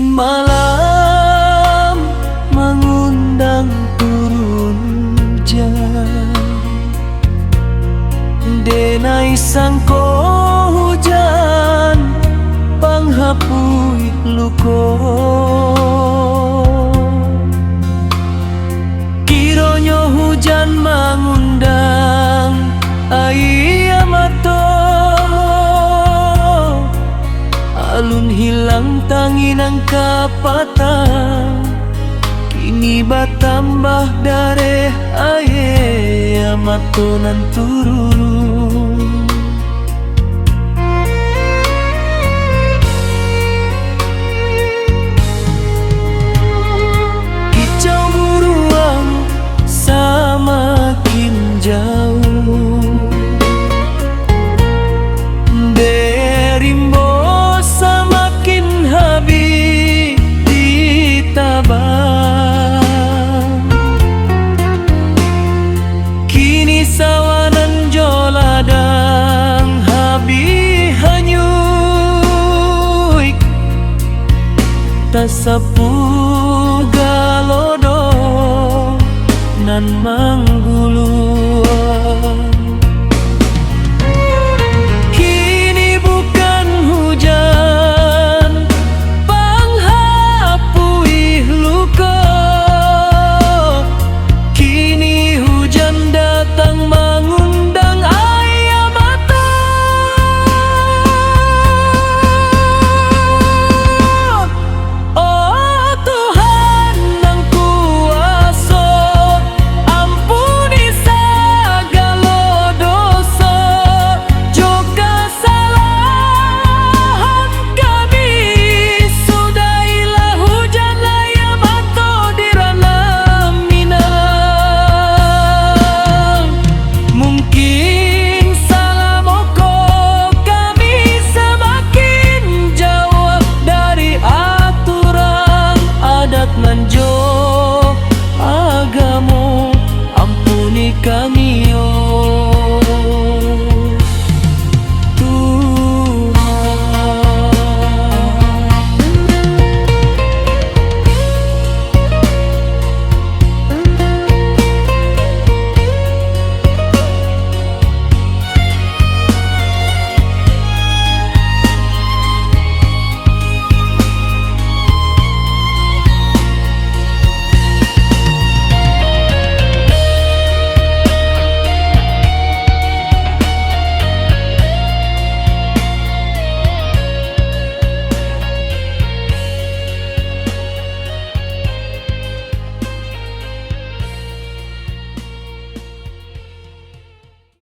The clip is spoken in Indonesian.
Dingin malam mengundang turun hujan, denai sangko hujan panghapui luko. Kironyo hujan mengundang ayah mato, alun hilang tanginang kapatang, kini batambah dareh aye amatonan turun. Kicau buruang semakin jauh, derimbo semakin habis ditabang. Kini sawanan joladang habis hanyut, tasapu galodo nan manggulu.